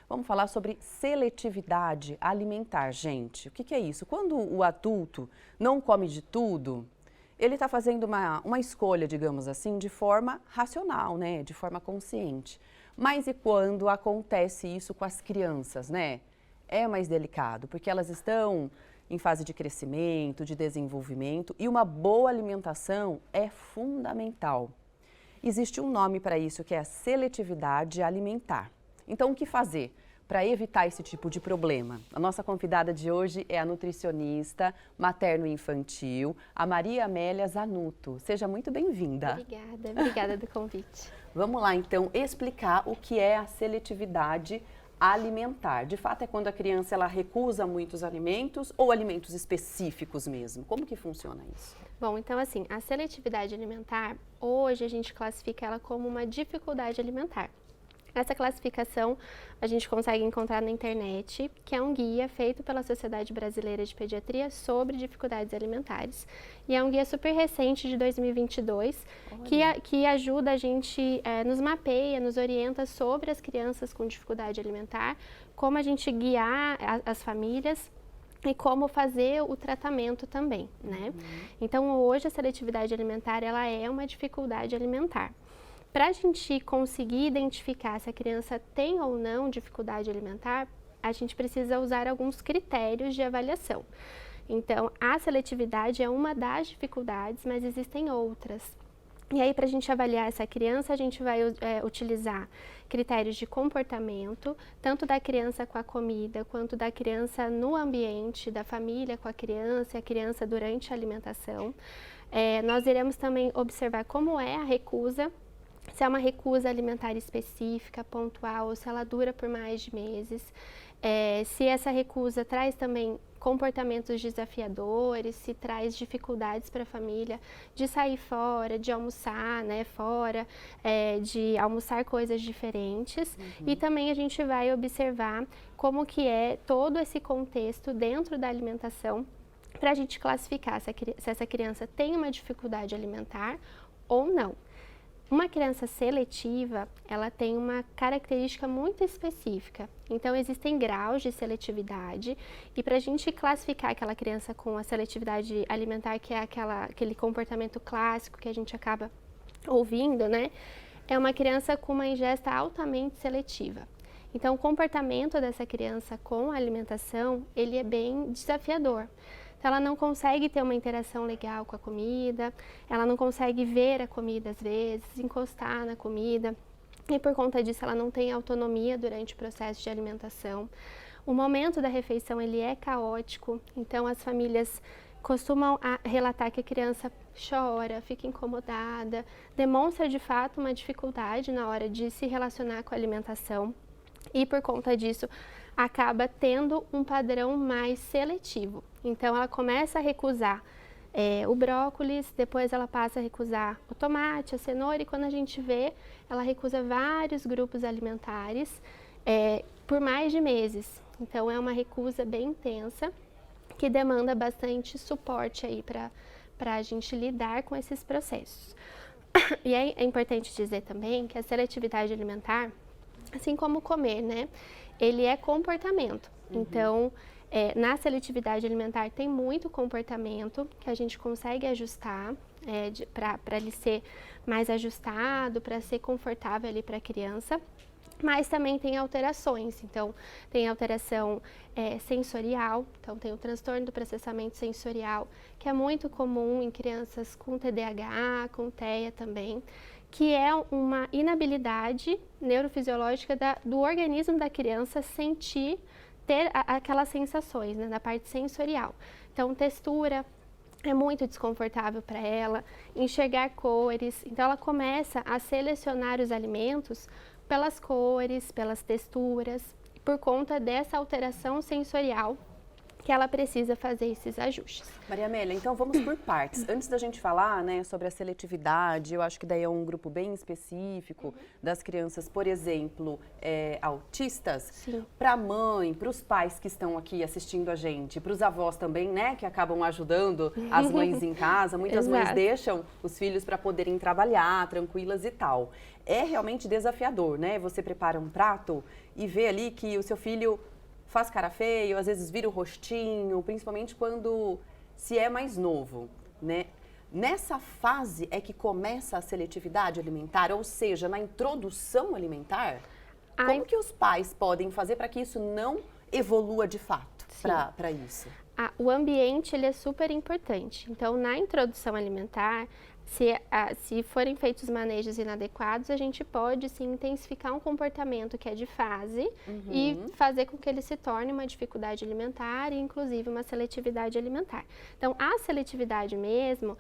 Vamos falar sobre seletividade alimentar, gente. O que é isso? Quando o adulto não come de tudo, ele está fazendo uma escolha, digamos assim, de forma racional, né? De forma consciente. Mas e quando acontece isso com as crianças, né? É mais delicado, porque elas estão em fase de crescimento, de desenvolvimento, e uma boa alimentação é fundamental. Existe um nome para isso, que é a seletividade alimentar. Então, o que fazer para evitar esse tipo de problema? A nossa convidada de hoje é a nutricionista materno-infantil, a Maria Amélia Zanuto. Seja muito bem-vinda. Obrigada do convite. Vamos lá, então, explicar o que é a seletividade alimentar. De fato, é quando a criança ela recusa muitos alimentos ou alimentos específicos mesmo? Como que funciona isso? Bom, então assim, a seletividade alimentar, hoje a gente classifica ela como uma dificuldade alimentar. Essa classificação a gente consegue encontrar na internet, que é um guia feito pela Sociedade Brasileira de Pediatria sobre dificuldades alimentares. E é um guia super recente de 2022, que ajuda a gente, nos mapeia, nos orienta sobre as crianças com dificuldade alimentar, como a gente guiar as famílias e como fazer o tratamento também, né? Então, hoje a seletividade alimentar, ela é uma dificuldade alimentar. Para a gente conseguir identificar se a criança tem ou não dificuldade alimentar, a gente precisa usar alguns critérios de avaliação. Então, a seletividade é uma das dificuldades, mas existem outras. E aí, para a gente avaliar essa criança, a gente vai utilizar critérios de comportamento, tanto da criança com a comida, quanto da criança no ambiente, da família com a criança e a criança durante a alimentação. Nós iremos também observar como é a recusa, se é uma recusa alimentar específica, pontual, ou se ela dura por mais de meses. Se essa recusa traz também comportamentos desafiadores, se traz dificuldades para a família de sair fora, de almoçar, né, fora, de almoçar coisas diferentes. E também a gente vai observar como que é todo esse contexto dentro da alimentação para a gente classificar se essa criança tem uma dificuldade alimentar ou não. Uma criança seletiva, ela tem uma característica muito específica. Então, existem graus de seletividade e para a gente classificar aquela criança com a seletividade alimentar, que é aquele comportamento clássico que a gente acaba ouvindo, né? É uma criança com uma ingesta altamente seletiva. Então, o comportamento dessa criança com a alimentação, ele é bem desafiador. Então, ela não consegue ter uma interação legal com a comida, ela não consegue ver a comida às vezes, encostar na comida, e por conta disso ela não tem autonomia durante o processo de alimentação. O momento da refeição ele é caótico, então as famílias costumam relatar que a criança chora, fica incomodada, demonstra de fato uma dificuldade na hora de se relacionar com a alimentação e por conta disso acaba tendo um padrão mais seletivo. Então, ela começa a recusar o brócolis, depois ela passa a recusar o tomate, a cenoura, e quando a gente vê, ela recusa vários grupos alimentares por mais de meses. Então, é uma recusa bem intensa, que demanda bastante suporte aí para a gente lidar com esses processos. E é importante dizer também que a seletividade alimentar, assim como comer, né? Ele é comportamento. Então, na seletividade alimentar tem muito comportamento que a gente consegue ajustar para ele ser mais ajustado, para ser confortável ali para a criança. Mas também tem alterações, então tem alteração sensorial, então tem o transtorno do processamento sensorial, que é muito comum em crianças com TDAH, com TEA também, que é uma inabilidade neurofisiológica do organismo da criança ter aquelas sensações, né, da parte sensorial. Então, textura é muito desconfortável para ela, enxergar cores, então ela começa a selecionar os alimentos pelas cores, pelas texturas, por conta dessa alteração sensorial que ela precisa fazer esses ajustes. Maria Amélia, então vamos por partes. Antes da gente falar, né, sobre a seletividade, eu acho que daí é um grupo bem específico das crianças, por exemplo, autistas. Para a mãe, para os pais que estão aqui assistindo a gente, para os avós também, né, que acabam ajudando as mães em casa. Muitas mães deixam os filhos para poderem trabalhar tranquilas e tal. É realmente desafiador, né? Você prepara um prato e vê ali que o seu filho faz cara feio, às vezes vira o rostinho, principalmente quando se é mais novo, né? Nessa fase é que começa a seletividade alimentar, ou seja, na introdução alimentar? Como que os pais podem fazer para que isso não evolua de fato para isso? O ambiente ele é super importante. Então, na introdução alimentar, se forem feitos manejos inadequados, a gente pode sim intensificar um comportamento que é de fase e fazer com que ele se torne uma dificuldade alimentar e inclusive uma seletividade alimentar. Então, a seletividade mesmo,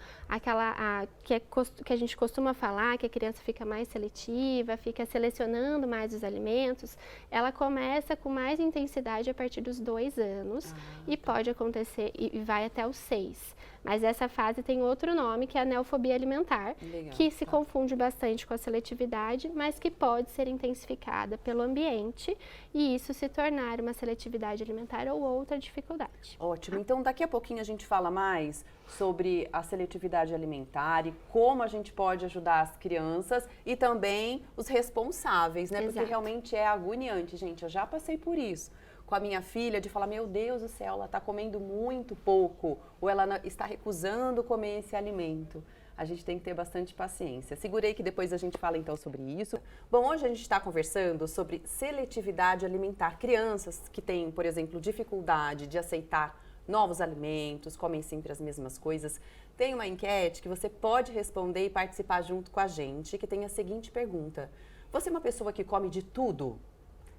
que a gente costuma falar, que a criança fica mais seletiva, fica selecionando mais os alimentos, ela começa com mais intensidade a partir dos 2 anos e pode acontecer e vai até os 6. Mas essa fase tem outro nome, que é a neofobia alimentar, que se confunde bastante com a seletividade, mas que pode ser intensificada pelo ambiente e isso se tornar uma seletividade alimentar ou outra dificuldade. Ótimo. Então, daqui a pouquinho a gente fala mais sobre a seletividade alimentar e como a gente pode ajudar as crianças e também os responsáveis, né? Porque realmente é agoniante, gente. Eu já passei por isso com a minha filha, de falar, meu Deus do céu, ela está comendo muito pouco, ou ela está recusando comer esse alimento. A gente tem que ter bastante paciência. Segurei que depois a gente fala então sobre isso. Bom, hoje a gente está conversando sobre seletividade alimentar. Crianças que têm, por exemplo, dificuldade de aceitar novos alimentos, comem sempre as mesmas coisas. Tem uma enquete que você pode responder e participar junto com a gente, que tem a seguinte pergunta. Você é uma pessoa que come de tudo?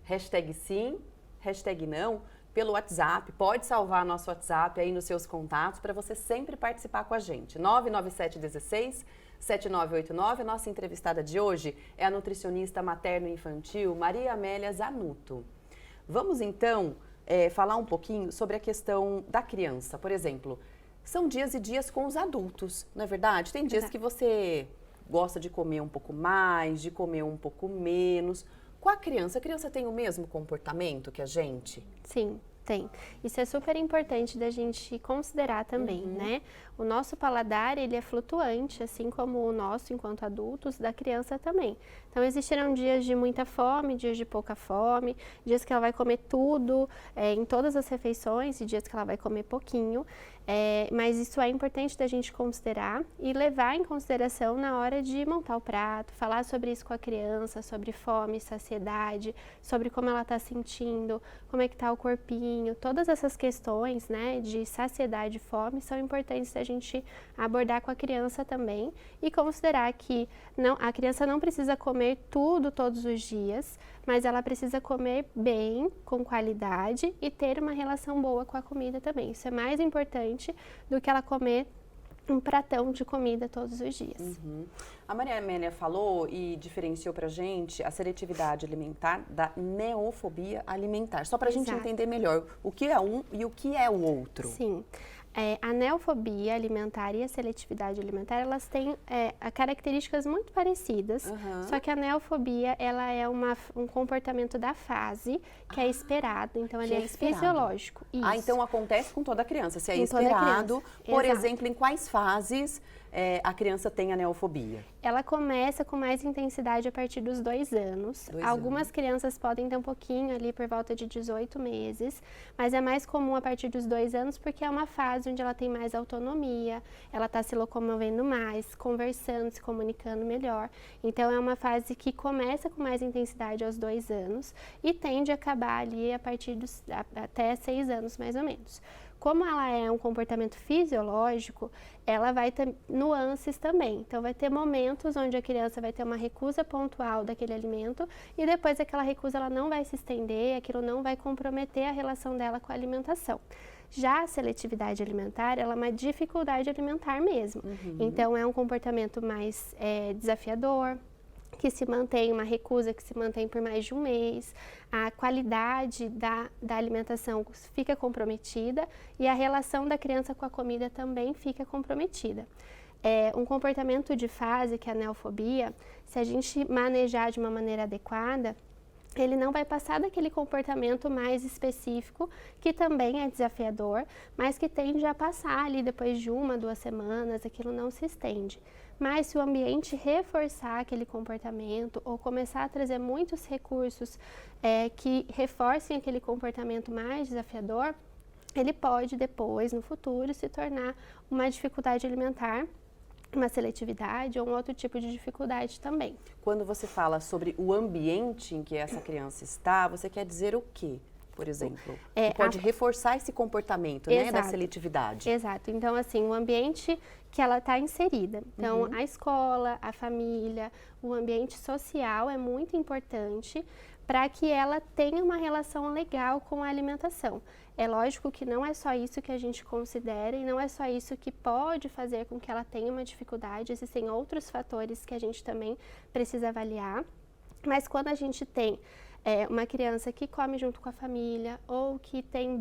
Hashtag sim. Hashtag não, pelo WhatsApp, pode salvar nosso WhatsApp aí nos seus contatos para você sempre participar com a gente. 99716-7989, a nossa entrevistada de hoje é a nutricionista materno-infantil Maria Amélia Zanuto. Vamos então falar um pouquinho sobre a questão da criança. Por exemplo, são dias e dias com os adultos, não é verdade? Tem dias que você gosta de comer um pouco mais, de comer um pouco menos. Com a criança tem o mesmo comportamento que a gente? Sim, tem. Isso é super importante da gente considerar também, né? O nosso paladar, ele é flutuante, assim como o nosso enquanto adultos, da criança também. Então, existirão dias de muita fome, dias de pouca fome, dias que ela vai comer tudo, em todas as refeições, e dias que ela vai comer pouquinho. Mas isso é importante da gente considerar e levar em consideração na hora de montar o prato, falar sobre isso com a criança, sobre fome, saciedade, sobre como ela está sentindo, como é que está o corpinho. Todas essas questões, né, de saciedade e fome são importantes da gente abordar com a criança também e considerar que a criança não precisa comer tudo todos os dias, mas ela precisa comer bem, com qualidade e ter uma relação boa com a comida também. Isso é mais importante do que ela comer um pratão de comida todos os dias. A Maria Amélia falou e diferenciou pra gente a seletividade alimentar da neofobia alimentar. Só pra gente entender melhor o que é um e o que é o outro. Sim. A neofobia alimentar e a seletividade alimentar, elas têm características muito parecidas, só que a neofobia, ela é um comportamento da fase que é esperado, então ele é fisiológico. Isso. Então acontece com toda criança, se é esperado, por exemplo, em quais fases a criança tem a neofobia? Ela começa com mais intensidade a partir dos 2 anos. Algumas crianças podem ter um pouquinho ali por volta de 18 meses, mas é mais comum a partir dos 2 anos porque é uma fase onde ela tem mais autonomia, ela está se locomovendo mais, conversando, se comunicando melhor. Então é uma fase que começa com mais intensidade aos 2 anos e tende a acabar ali a partir até 6 anos mais ou menos. Como ela é um comportamento fisiológico, ela vai ter nuances também. Então, vai ter momentos onde a criança vai ter uma recusa pontual daquele alimento e depois aquela recusa ela não vai se estender, aquilo não vai comprometer a relação dela com a alimentação. Já a seletividade alimentar, ela é uma dificuldade alimentar mesmo. Então, é um comportamento mais desafiador, que se mantém, uma recusa que se mantém por mais de um mês, a qualidade da alimentação fica comprometida e a relação da criança com a comida também fica comprometida. Um comportamento de fase, que é a neofobia, se a gente manejar de uma maneira adequada, ele não vai passar daquele comportamento mais específico, que também é desafiador, mas que tende a passar ali depois de 1, 2 semanas, aquilo não se estende. Mas se o ambiente reforçar aquele comportamento ou começar a trazer muitos recursos que reforcem aquele comportamento mais desafiador, ele pode depois, no futuro, se tornar uma dificuldade alimentar, uma seletividade ou um outro tipo de dificuldade também. Quando você fala sobre o ambiente em que essa criança está, você quer dizer o quê, por exemplo? Que pode reforçar esse comportamento, né, da seletividade. Exato. Então, assim, o ambiente que ela está inserida. Então, a escola, a família, o ambiente social é muito importante para que ela tenha uma relação legal com a alimentação. É lógico que não é só isso que a gente considera e não é só isso que pode fazer com que ela tenha uma dificuldade, existem outros fatores que a gente também precisa avaliar, mas quando a gente tem uma criança que come junto com a família ou que tem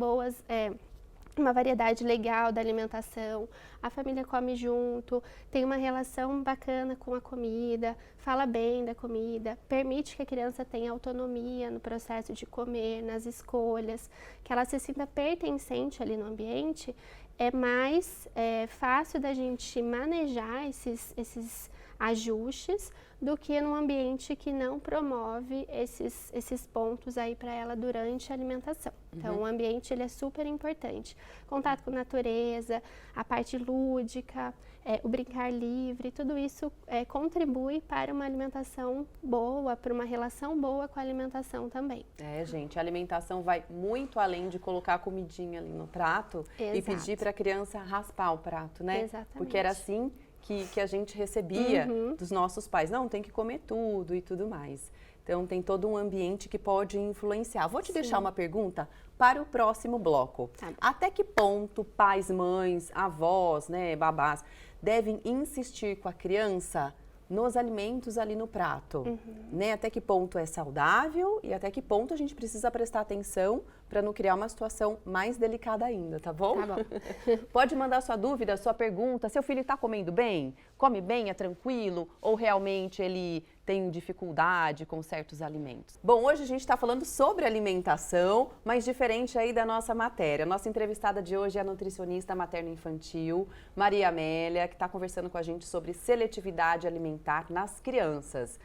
uma variedade legal da alimentação, a família come junto, tem uma relação bacana com a comida, fala bem da comida, permite que a criança tenha autonomia no processo de comer, nas escolhas, que ela se sinta pertencente ali no ambiente, é mais fácil da gente manejar esses ajustes do que num ambiente que não promove esses pontos aí para ela durante a alimentação. Então, o ambiente ele é super importante. Contato com a natureza, a parte lúdica, o brincar livre, tudo isso contribui para uma alimentação boa, para uma relação boa com a alimentação também. Gente, a alimentação vai muito além de colocar a comidinha ali no prato e pedir para a criança raspar o prato, né? Exatamente. Porque era assim que a gente recebia dos nossos pais. Não, tem que comer tudo e tudo mais. Então, tem todo um ambiente que pode influenciar. Vou te deixar uma pergunta para o próximo bloco. Tá. Até que ponto pais, mães, avós, né, babás, devem insistir com a criança nos alimentos ali no prato? Né? Até que ponto é saudável e até que ponto a gente precisa prestar atenção para não criar uma situação mais delicada ainda, tá bom? Tá bom. Pode mandar sua dúvida, sua pergunta. Seu filho está comendo bem? Come bem? É tranquilo? Ou realmente ele tem dificuldade com certos alimentos? Bom, hoje a gente está falando sobre alimentação, mas diferente aí da nossa matéria. Nossa entrevistada de hoje é a nutricionista materno-infantil, Maria Amélia, que está conversando com a gente sobre seletividade alimentar nas crianças.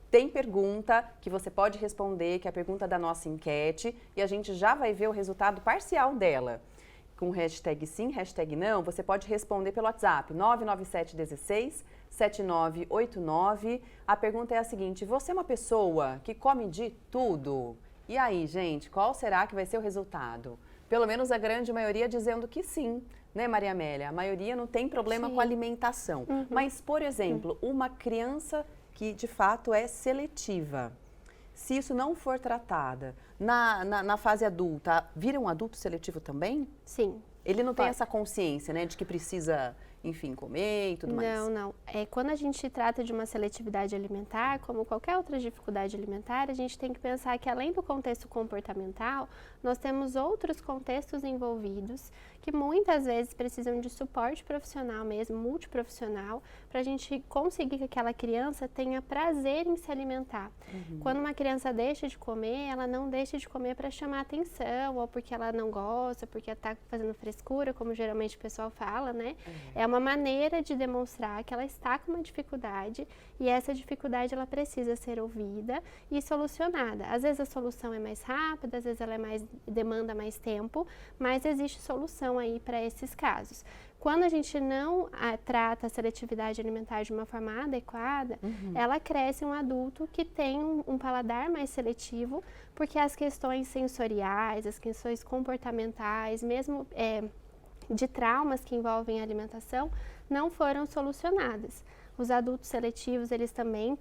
Tem pergunta que você pode responder, que é a pergunta da nossa enquete, e a gente já vai ver o resultado parcial dela. Com hashtag sim, hashtag não, você pode responder pelo WhatsApp 99716 7989. A pergunta é a seguinte: você é uma pessoa que come de tudo? E aí, gente, qual será que vai ser o resultado? Pelo menos a grande maioria dizendo que sim, né, Maria Amélia? A maioria não tem problema com alimentação. Mas, por exemplo, uma criança que de fato é seletiva, se isso não for tratada na fase adulta, vira um adulto seletivo também? Sim. Ele não tem essa consciência, né, de que precisa, enfim, comer e tudo mais? Não. Quando a gente trata de uma seletividade alimentar, como qualquer outra dificuldade alimentar, a gente tem que pensar que além do contexto comportamental, nós temos outros contextos envolvidos que muitas vezes precisam de suporte profissional mesmo, multiprofissional, para a gente conseguir que aquela criança tenha prazer em se alimentar. Quando uma criança deixa de comer, ela não deixa de comer para chamar atenção, ou porque ela não gosta, porque está fazendo frescura, como geralmente o pessoal fala, né? É uma maneira de demonstrar que ela está com uma dificuldade e essa dificuldade ela precisa ser ouvida e solucionada. Às vezes a solução é mais rápida, às vezes ela demanda mais tempo, mas existe solução aí para esses casos. Quando a gente não trata a seletividade alimentar de uma forma adequada, ela cresce um adulto que tem um paladar mais seletivo, porque as questões sensoriais, as questões comportamentais, mesmo de traumas que envolvem a alimentação, não foram solucionadas. Os adultos seletivos, eles também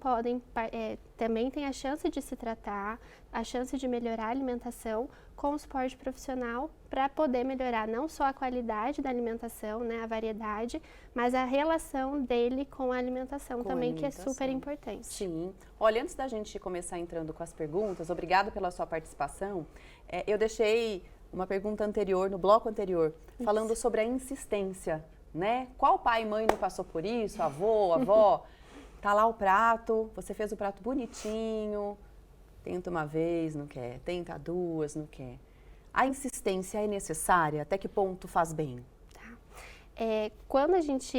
também têm a chance de se tratar, a chance de melhorar a alimentação com o suporte profissional para poder melhorar não só a qualidade da alimentação, né, a variedade, mas a relação dele com a alimentação também, que é super importante. Sim. Olha, antes da gente começar entrando com as perguntas, obrigada pela sua participação. Eu deixei uma pergunta anterior, no bloco anterior, falando sobre a insistência, né? Qual pai e mãe não passou por isso? Avô, avó? Tá lá o prato, você fez o prato bonitinho, tenta uma vez, não quer, tenta duas, não quer. A insistência é necessária? Até que ponto faz bem? Quando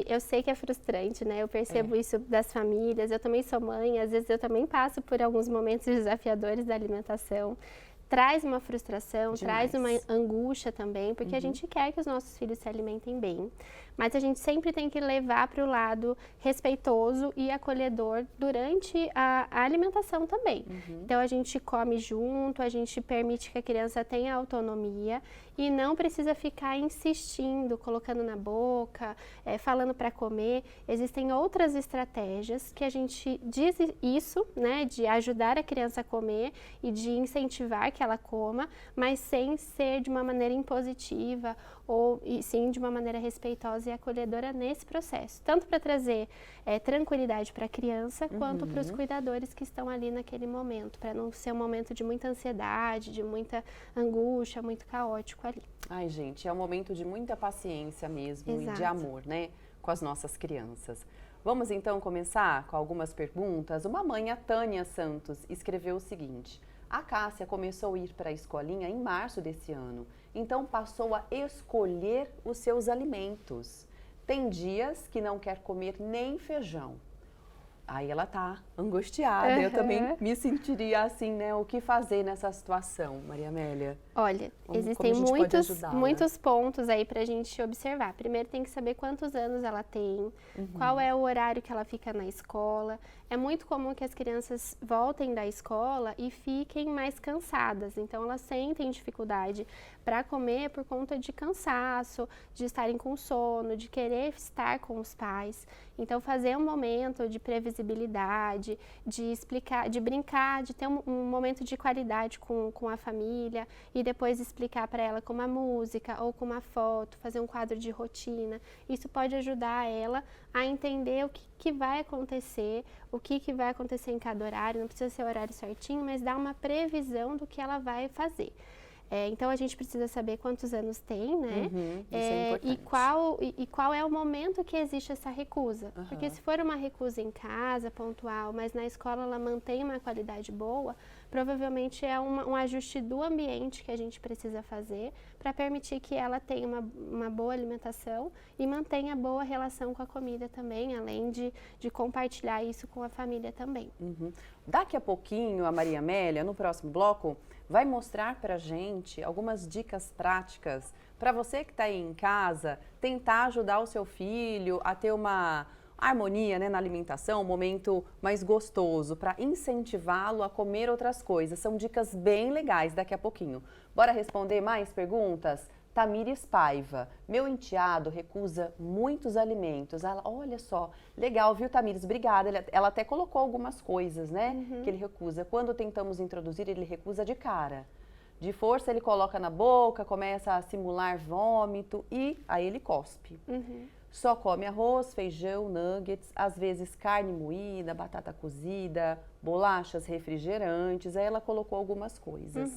eu sei que é frustrante, né? Eu percebo isso das famílias, eu também sou mãe, às vezes eu também passo por alguns momentos desafiadores da alimentação. Traz uma frustração, Demais. traz uma angústia também, porque a gente quer que os nossos filhos se alimentem bem. Mas a gente sempre tem que levar para o lado respeitoso e acolhedor durante a alimentação também. Então, a gente come junto, a gente permite que a criança tenha autonomia e não precisa ficar insistindo, colocando na boca, falando para comer. Existem outras estratégias que a gente diz isso, né, de ajudar a criança a comer e de incentivar que ela coma, mas sem ser de uma maneira impositiva e sim de uma maneira respeitosa e acolhedora nesse processo, tanto para trazer tranquilidade para a criança, quanto para os cuidadores que estão ali naquele momento, para não ser um momento de muita ansiedade, de muita angústia, muito caótico ali. Ai, gente, é um momento de muita paciência mesmo. Exato. E de amor, né, com as nossas crianças. Vamos então começar com algumas perguntas. Uma mãe, a Tânia Santos, escreveu o seguinte: a Cássia começou a ir para a escolinha em março desse ano, então passou a escolher os seus alimentos. Tem dias que não quer comer nem feijão. Aí ela tá angustiada, eu também me sentiria assim, né? O que fazer nessa situação, Maria Amélia? Olha, existem muitos pontos aí pra gente observar. Primeiro tem que saber quantos anos ela tem, qual é o horário que ela fica na escola. É muito comum que as crianças voltem da escola e fiquem mais cansadas, então elas sentem dificuldade para comer por conta de cansaço, de estarem com sono, de querer estar com os pais. Então fazer um momento de previsibilidade, de explicar, de brincar, de ter um momento de qualidade com a família e depois explicar para ela com uma música ou com uma foto, fazer um quadro de rotina. Isso pode ajudar ela a entender o que vai acontecer, o que vai acontecer em cada horário, não precisa ser o horário certinho, mas dar uma previsão do que ela vai fazer. Então a gente precisa saber quantos anos tem, né? Isso é importante. E qual é o momento que existe essa recusa. Porque se for uma recusa em casa, pontual, mas na escola ela mantém uma qualidade boa, provavelmente é um ajuste do ambiente que a gente precisa fazer para permitir que ela tenha uma boa alimentação e mantenha boa relação com a comida também, além de compartilhar isso com a família também. Daqui a pouquinho, a Maria Amélia, no próximo bloco, vai mostrar pra gente algumas dicas práticas para você que está aí em casa tentar ajudar o seu filho a ter uma harmonia, né, na alimentação, um momento mais gostoso, para incentivá-lo a comer outras coisas. São dicas bem legais daqui a pouquinho. Bora responder mais perguntas? Tamires Paiva, meu enteado recusa muitos alimentos. Olha só, legal, viu, Tamires? Obrigada. Ela até colocou algumas coisas, né, que ele recusa. Quando tentamos introduzir, ele recusa de cara. De força, ele coloca na boca, começa a simular vômito e aí ele cospe. Só come arroz, feijão, nuggets, às vezes carne moída, batata cozida, bolachas, refrigerantes. Aí ela colocou algumas coisas.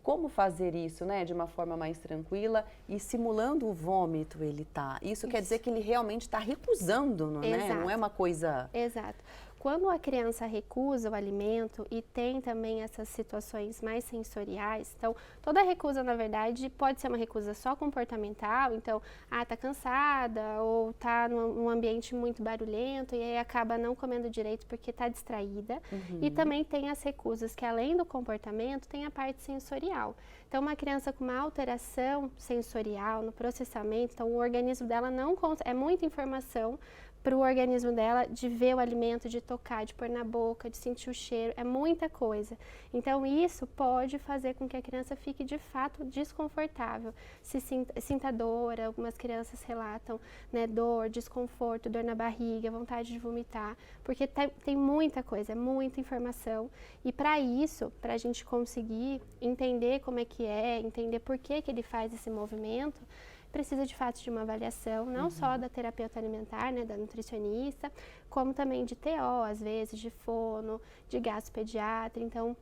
Como fazer isso, né, de uma forma mais tranquila e simulando o vômito ele tá. Isso quer dizer que ele realmente está recusando, não é? Não é uma coisa... Exato. Quando a criança recusa o alimento e tem também essas situações mais sensoriais, então toda recusa, na verdade, pode ser uma recusa só comportamental, então, tá cansada ou tá num ambiente muito barulhento e aí acaba não comendo direito porque tá distraída. E também tem as recusas que, além do comportamento, tem a parte sensorial. Então, uma criança com uma alteração sensorial no processamento, então o organismo dela não consegue, é muita informação para o organismo dela de ver o alimento, de tocar, de pôr na boca, de sentir o cheiro, é muita coisa. Então isso pode fazer com que a criança fique de fato desconfortável, se sinta dor, algumas crianças relatam, né, dor, desconforto, dor na barriga, vontade de vomitar, porque tem muita coisa, muita informação e para isso, para a gente conseguir entender como é que é, entender por que ele faz esse movimento, precisa de fato de uma avaliação, não só da terapeuta alimentar, né, da nutricionista, como também de TO, às vezes, de fono, de gastropediatra. Então,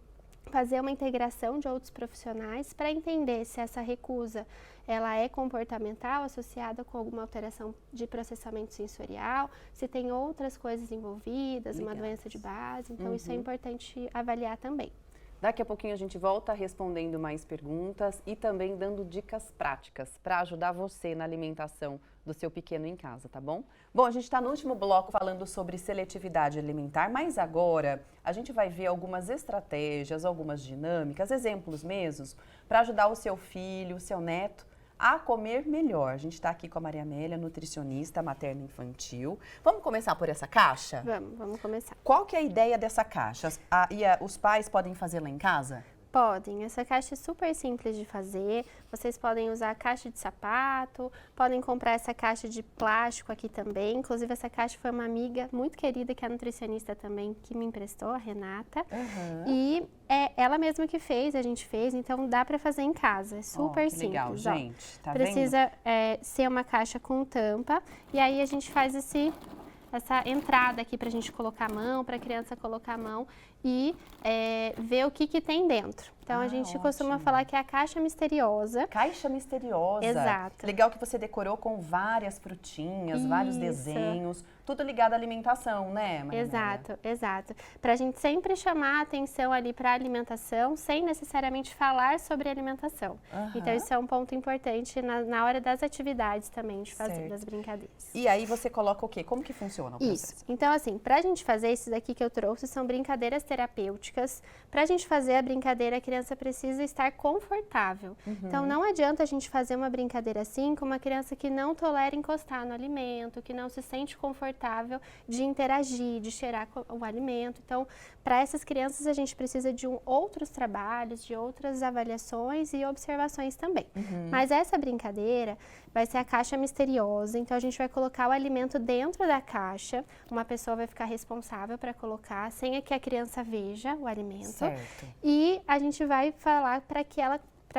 fazer uma integração de outros profissionais para entender se essa recusa ela é comportamental, associada com alguma alteração de processamento sensorial, se tem outras coisas envolvidas, uma doença de base. Então, isso é importante avaliar também. Daqui a pouquinho a gente volta respondendo mais perguntas e também dando dicas práticas para ajudar você na alimentação do seu pequeno em casa, tá bom? Bom, a gente está no último bloco falando sobre seletividade alimentar, mas agora a gente vai ver algumas estratégias, algumas dinâmicas, exemplos mesmos, para ajudar o seu filho, o seu neto a comer melhor. A gente está aqui com a Maria Amélia, nutricionista materno-infantil. Vamos começar por essa caixa? Vamos começar. Qual que é a ideia dessa caixa? Os pais podem fazê-la em casa? Podem, essa caixa é super simples de fazer, vocês podem usar a caixa de sapato, podem comprar essa caixa de plástico aqui também, inclusive essa caixa foi uma amiga muito querida, que é a nutricionista também, que me emprestou, a Renata, e é ela mesma que fez, a gente fez, então dá para fazer em casa, é super simples. Legal, gente, tá Precisa ser uma caixa com tampa, e aí a gente faz essa entrada aqui para a gente colocar a mão, para a criança colocar a mão e ver o que tem dentro. Então, a gente costuma falar que é a caixa misteriosa. Caixa misteriosa. Exato. Legal que você decorou com várias frutinhas, vários desenhos, tudo ligado à alimentação, né, Maria Amélia? Exato. Para a gente sempre chamar a atenção ali para a alimentação, sem necessariamente falar sobre alimentação. Então, isso é um ponto importante na hora das atividades também, de fazer, das brincadeiras. E aí você coloca o quê? Como que funciona o processo? Isso. Então, assim, para a gente fazer isso daqui que eu trouxe, são brincadeiras terapêuticas. Para a gente fazer a brincadeira, a criança precisa estar confortável. Então, não adianta a gente fazer uma brincadeira assim com uma criança que não tolera encostar no alimento, que não se sente confortável de interagir, de cheirar o alimento. Então, para essas crianças, a gente precisa de outros trabalhos, de outras avaliações e observações também. Mas essa brincadeira vai ser a caixa misteriosa, então a gente vai colocar o alimento dentro da caixa, uma pessoa vai ficar responsável para colocar, sem que a criança veja o alimento. Certo. E a gente vai falar para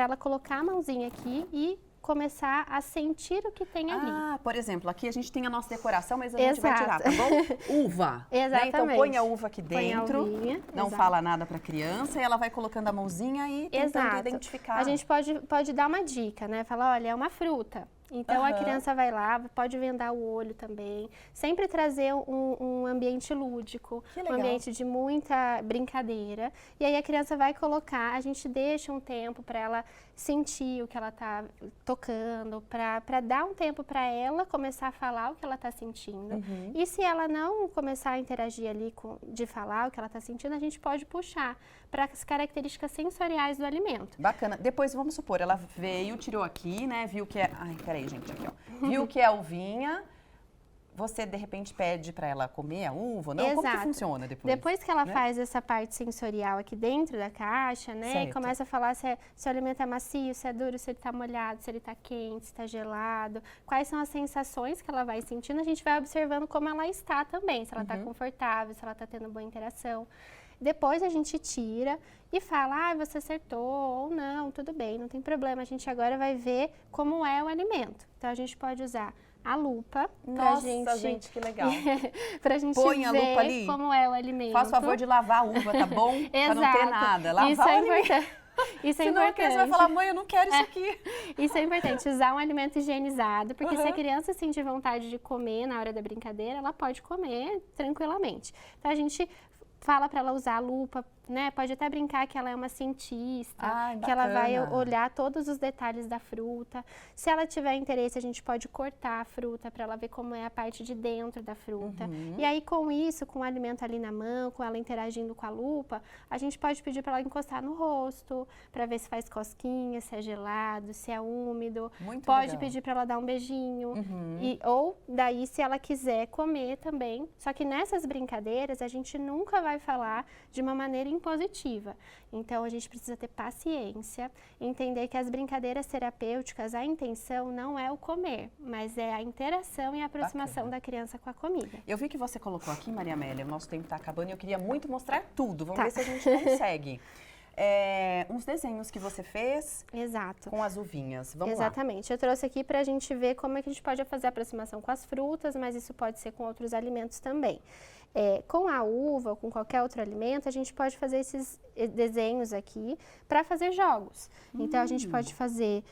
ela colocar a mãozinha aqui e começar a sentir o que tem ali. Por exemplo, aqui a gente tem a nossa decoração, mas a gente vai tirar, tá bom? Uva. Exatamente. Né? Então põe a uva aqui dentro, põe a uvinha, não fala nada para a criança e ela vai colocando a mãozinha e tentando identificar. A gente pode dar uma dica, né? Falar, olha, é uma fruta. Então, a criança vai lá, pode vendar o olho também. Sempre trazer um ambiente lúdico, um ambiente de muita brincadeira. E aí, a criança vai colocar, a gente deixa um tempo para ela sentir o que ela está tocando, para dar um tempo para ela começar a falar o que ela está sentindo. E se ela não começar a interagir ali de falar o que ela está sentindo, a gente pode puxar para as características sensoriais do alimento. Bacana. Depois, vamos supor, ela veio, tirou aqui, né, viu que é... Ai, peraí, gente, aqui, ó. Viu que é a uvinha, você, de repente, pede para ela comer a uva, não? Exato. Como que funciona depois? Depois que ela faz essa parte sensorial aqui dentro da caixa, né, e começa a falar se o alimento é macio, se é duro, se ele está molhado, se ele está quente, se está gelado, quais são as sensações que ela vai sentindo, a gente vai observando como ela está também, se ela está confortável, se ela está tendo boa interação. Depois a gente tira e fala, você acertou ou não, tudo bem, não tem problema. A gente agora vai ver como é o alimento. Então, a gente pode usar a lupa pra gente, que legal. Pra gente põe a ver lupa ali. Como é o alimento. Faz o favor de lavar a uva, tá bom? Pra não ter nada. Lavar isso o é alimento. importante. Isso é Senão importante. a criança vai falar, mãe, eu não quero isso aqui. Isso é importante, usar um alimento higienizado, porque se a criança sentir vontade de comer na hora da brincadeira, ela pode comer tranquilamente. Então, a gente fala para ela usar a lupa né? Pode até brincar que ela é uma cientista, Ai, que ela vai bacana. olhar todos os detalhes da fruta. Se ela tiver interesse, a gente pode cortar a fruta para ela ver como é a parte de dentro da fruta. E aí, com isso, com o alimento ali na mão, com ela interagindo com a lupa, a gente pode pedir para ela encostar no rosto, para ver se faz cosquinha, se é gelado, se é úmido. Muito Pode legal. pedir para ela dar um beijinho. Ou daí, se ela quiser comer também. Só que nessas brincadeiras, a gente nunca vai falar de uma maneira impositiva. Então, a gente precisa ter paciência, entender que as brincadeiras terapêuticas, a intenção não é o comer, mas é a interação e a aproximação da criança com a comida. Eu vi que você colocou aqui, Maria Amélia, o nosso tempo está acabando e eu queria muito mostrar tudo. Vamos Tá. ver se a gente consegue. Uns desenhos que você fez Exato. com as uvinhas. Vamos lá. Exatamente. Eu trouxe aqui para a gente ver como é que a gente pode fazer a aproximação com as frutas, mas isso pode ser com outros alimentos também. Com a uva ou com qualquer outro alimento, a gente pode fazer esses desenhos aqui para fazer jogos. Então, a gente pode fazer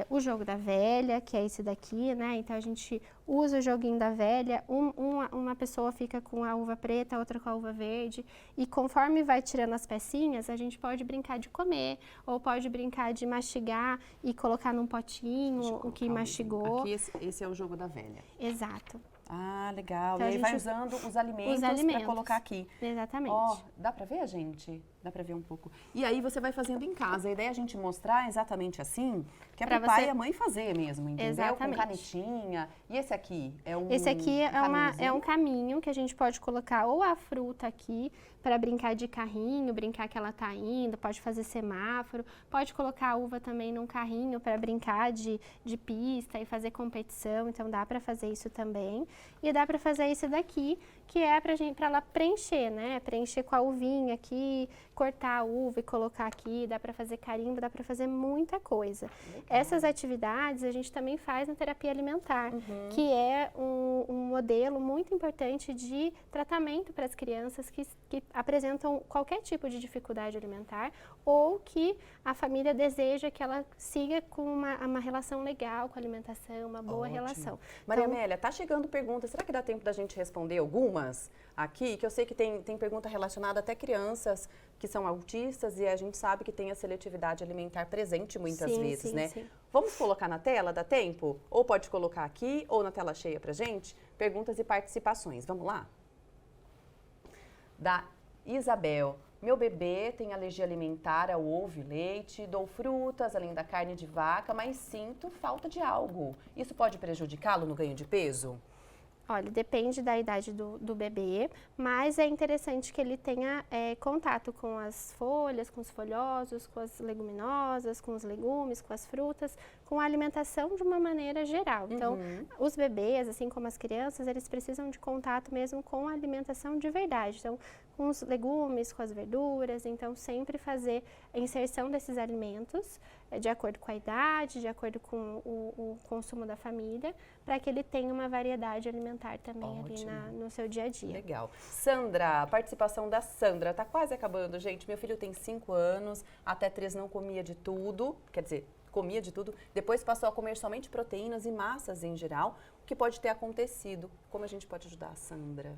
o jogo da velha, que é esse daqui, né? Então, a gente usa o joguinho da velha, uma pessoa fica com a uva preta, outra com a uva verde, e conforme vai tirando as pecinhas, a gente pode brincar de comer, ou pode brincar de mastigar e colocar num potinho o que mastigou. Aqui esse é o jogo da velha. Exato. Ah, legal. Então, e aí a vai gente- usando os alimentos para alimentos. colocar aqui. Exatamente. Ó, dá pra ver, gente? Dá pra ver um pouco. E aí você vai fazendo em casa. A ideia é a gente mostrar exatamente assim, que é Pra pro pai você- e a mãe fazer mesmo, entendeu? Exatamente. Com canetinha. E esse aqui é um Esse aqui é caminhozinho? um caminho que a gente pode colocar ou a fruta aqui para brincar de carrinho, brincar que ela tá indo, pode fazer semáforo, pode colocar a uva também num carrinho para brincar de pista e fazer competição, então dá para fazer isso também. E dá para fazer esse daqui, que é para ela preencher, né? Preencher com a uvinha aqui, cortar a uva e colocar aqui, dá para fazer carimbo, dá para fazer muita coisa. Essas atividades a gente também faz na terapia alimentar, que é um modelo muito importante de tratamento para as crianças que apresentam qualquer tipo de dificuldade alimentar ou que a família deseja que ela siga com uma relação legal com a alimentação, uma boa Ótimo. relação. Maria Então, Amélia, tá chegando perguntas. Será que dá tempo da gente responder algumas aqui? Que eu sei que tem pergunta relacionada até crianças que são autistas e a gente sabe que tem a seletividade alimentar presente muitas Sim, vezes, sim, né? sim. Vamos colocar na tela, dá tempo? Ou pode colocar aqui ou na tela cheia pra gente? Perguntas e participações. Vamos lá? Da Isabel. Meu bebê tem alergia alimentar ao ovo e leite, dou frutas além da carne de vaca, mas sinto falta de algo. Isso pode prejudicá-lo no ganho de peso? olha, depende da idade do bebê, mas é interessante que ele tenha contato com as folhas, com os folhosos, com as leguminosas, com os legumes, com as frutas, com a alimentação de uma maneira geral. Então, os bebês, assim como as crianças, eles precisam de contato mesmo com a alimentação de verdade. Então, com os legumes, com as verduras, então sempre fazer a inserção desses alimentos de acordo com a idade, de acordo com o consumo da família, para que ele tenha uma variedade alimentar também ali no seu dia a dia. Legal. Sandra, a participação da Sandra está quase acabando, gente. Meu filho tem 5 anos, até 3 não comia de tudo, quer dizer, comia de tudo, depois passou a comer somente proteínas e massas em geral. O que pode ter acontecido? Como a gente pode ajudar a Sandra?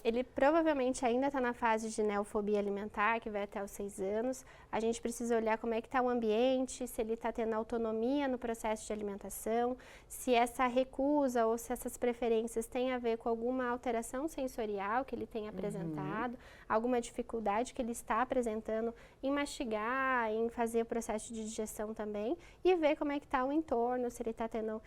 Ele provavelmente ainda está na fase de neofobia alimentar, que vai até os 6 anos. A gente precisa olhar como é que está o ambiente, se ele está tendo autonomia no processo de alimentação, se essa recusa ou se essas preferências têm a ver com alguma alteração sensorial que ele tem apresentado, alguma dificuldade que ele está apresentando em mastigar, em fazer o processo de digestão também, e ver como é que está o entorno, se ele está tendo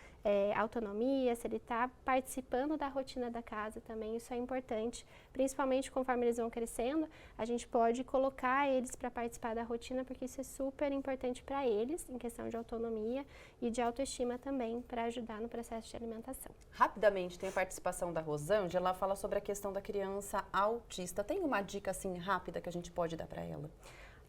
autonomia, se ele está participando da rotina da casa também. Isso é importante, principalmente conforme eles vão crescendo, a gente pode colocar eles para participar da rotina, porque isso é super importante para eles, em questão de autonomia e de autoestima também, para ajudar no processo de alimentação. Rapidamente, tem a participação da Rosângela, ela fala sobre a questão da criança autista. Tem uma dica assim rápida que a gente pode dar para ela?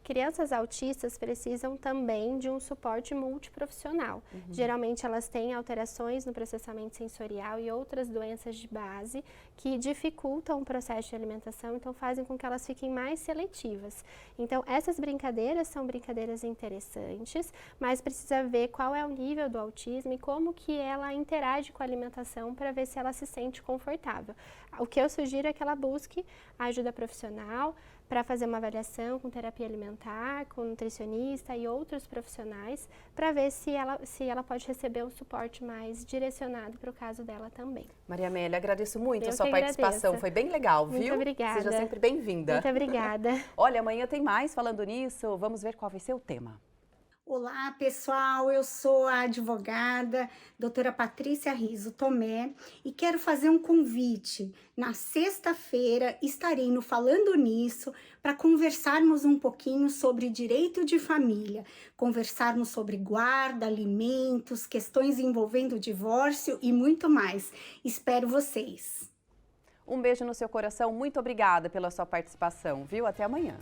Crianças autistas precisam também de um suporte multiprofissional. Geralmente elas têm alterações no processamento sensorial e outras doenças de base que dificultam o processo de alimentação, então fazem com que elas fiquem mais seletivas. Então essas brincadeiras são brincadeiras interessantes, mas precisa ver qual é o nível do autismo e como que ela interage com a alimentação para ver se ela se sente confortável. O que eu sugiro é que ela busque a ajuda profissional, para fazer uma avaliação com terapia alimentar, com nutricionista e outros profissionais, para ver se ela pode receber um suporte mais direcionado para o caso dela também. Maria Amélia, agradeço muito a sua que participação, agradeço. foi bem legal, viu? Muito obrigada. Seja sempre bem-vinda. Muito obrigada. Olha, amanhã tem mais falando nisso, vamos ver qual vai ser o tema. Olá, pessoal, eu sou a advogada doutora Patrícia Riso Tomé e quero fazer um convite. Na sexta-feira estarei no Falando Nisso para conversarmos um pouquinho sobre direito de família, conversarmos sobre guarda, alimentos, questões envolvendo divórcio e muito mais. Espero vocês. Um beijo no seu coração, muito obrigada pela sua participação, viu? Até amanhã.